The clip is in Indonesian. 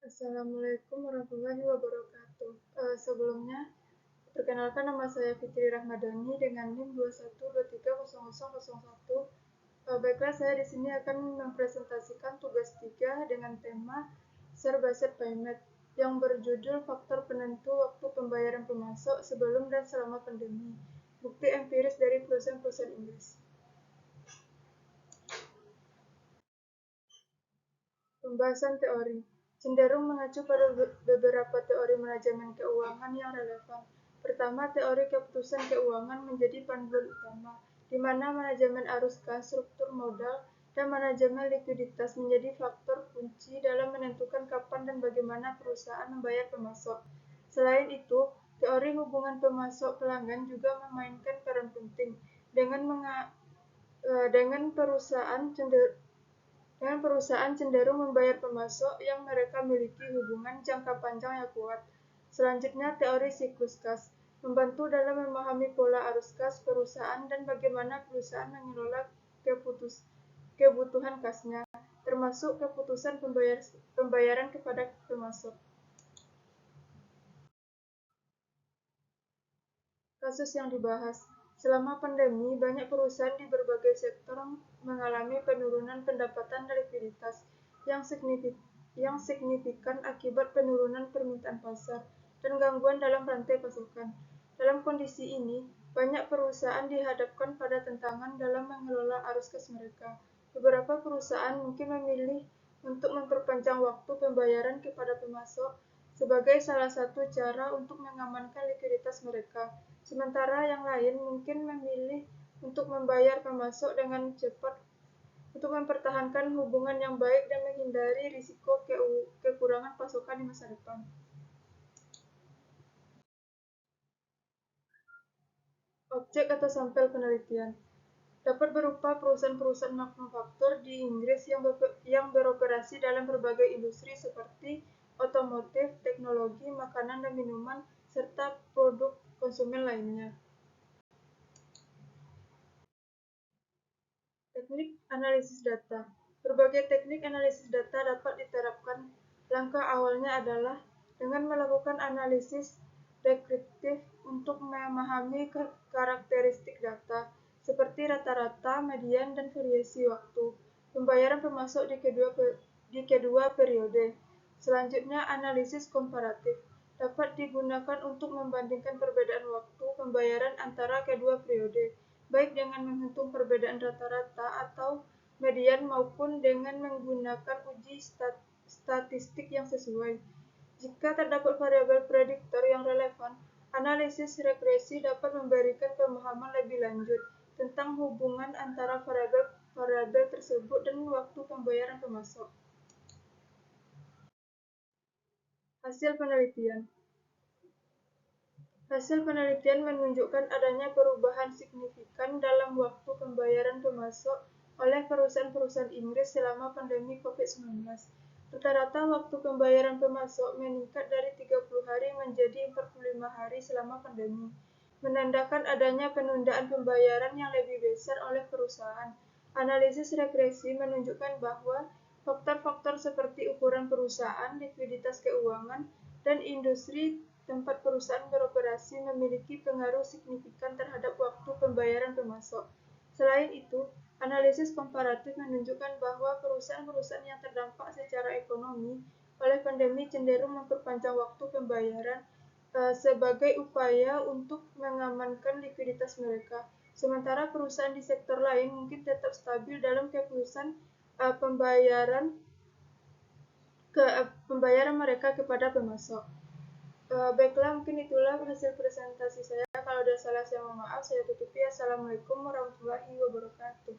Assalamualaikum warahmatullahi wabarakatuh. Sebelumnya, perkenalkan nama saya Fitri Rahmadani dengan NIM 21230001. Baiklah, saya di sini akan mempresentasikan tugas 3 dengan tema Share-Based Payment yang berjudul Faktor Penentu Waktu Pembayaran Pemasok Sebelum dan Selama Pandemi. Bukti empiris dari perusahaan-perusahaan Inggris. Pembahasan teori cenderung mengacu pada beberapa teori manajemen keuangan yang relevan. Pertama, teori keputusan keuangan menjadi panduan utama, di mana manajemen arus kas, struktur modal, dan manajemen likuiditas menjadi faktor kunci dalam menentukan kapan dan bagaimana perusahaan membayar pemasok. Selain itu, teori hubungan pemasok pelanggan juga memainkan peran penting dengan perusahaan cenderung membayar pemasok yang mereka miliki hubungan jangka panjang yang kuat. Selanjutnya, teori siklus kas membantu dalam memahami pola arus kas perusahaan dan bagaimana perusahaan mengelola kebutuhan kasnya, termasuk keputusan pembayaran kepada pemasok. Kasus yang dibahas selama pandemi, banyak perusahaan di berbagai sektor mengalami penurunan pendapatan dan likuiditas yang signifikan akibat penurunan permintaan pasar dan gangguan dalam rantai pasokan. Dalam kondisi ini, banyak perusahaan dihadapkan pada tantangan dalam mengelola arus kas mereka. Beberapa perusahaan mungkin memilih untuk memperpanjang waktu pembayaran kepada pemasok sebagai salah satu cara untuk mengamankan likuiditas mereka. Sementara yang lain mungkin memilih untuk membayar pemasok dengan cepat untuk mempertahankan hubungan yang baik dan menghindari risiko kekurangan pasokan di masa depan. Objek atau sampel penelitian dapat berupa perusahaan-perusahaan manufaktur di Inggris yang beroperasi dalam berbagai industri seperti otomotif, teknologi, makanan dan minuman, serta produk konsumen lainnya. Teknik analisis data. Berbagai teknik analisis data dapat diterapkan. Langkah awalnya adalah dengan melakukan analisis deskriptif untuk memahami karakteristik data, seperti rata-rata, median, dan variasi waktu pembayaran pemasok di kedua periode. Selanjutnya, analisis komparatif dapat digunakan untuk membandingkan perbedaan waktu pembayaran antara kedua periode, baik dengan menghitung perbedaan rata-rata atau median maupun dengan menggunakan uji statistik yang sesuai. Jika terdapat variabel prediktor yang relevan, analisis regresi dapat memberikan pemahaman lebih lanjut tentang hubungan antara variabel tersebut dan waktu pembayaran pemasok. Hasil penelitian menunjukkan adanya perubahan signifikan dalam waktu pembayaran pemasok oleh perusahaan-perusahaan Inggris selama pandemi COVID-19. Rata-rata waktu pembayaran pemasok meningkat dari 30 hari menjadi 45 hari selama pandemi, menandakan adanya penundaan pembayaran yang lebih besar oleh perusahaan. Analisis regresi menunjukkan bahwa faktor-faktor seperti ukuran perusahaan, likuiditas keuangan, dan industri tempat perusahaan beroperasi memiliki pengaruh signifikan terhadap waktu pembayaran pemasok. Selain itu, analisis komparatif menunjukkan bahwa perusahaan-perusahaan yang terdampak secara ekonomi oleh pandemi cenderung memperpanjang waktu pembayaran sebagai upaya untuk mengamankan likuiditas mereka. Sementara perusahaan di sektor lain mungkin tetap stabil dalam keputusan pembayaran mereka kepada pemasok. Baiklah, mungkin itulah hasil presentasi saya. Kalau ada salah, saya mohon maaf. Saya tutupi. Assalamualaikum warahmatullahi wabarakatuh.